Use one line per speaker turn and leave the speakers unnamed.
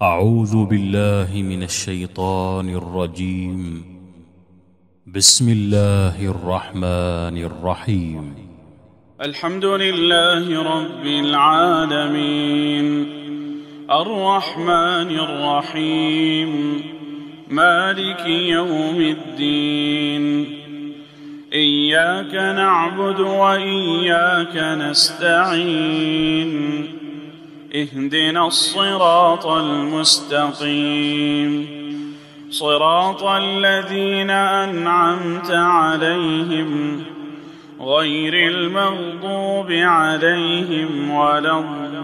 أعوذ بالله من الشيطان الرجيم. بسم الله الرحمن الرحيم.
الحمد لله رب العالمين، الرحمن الرحيم، مالك يوم الدين. إياك نعبد وإياك نستعين، اهدنا الصراط المستقيم، صراط الذين أنعمت عليهم غير المغضوب عليهم ولا الضالين.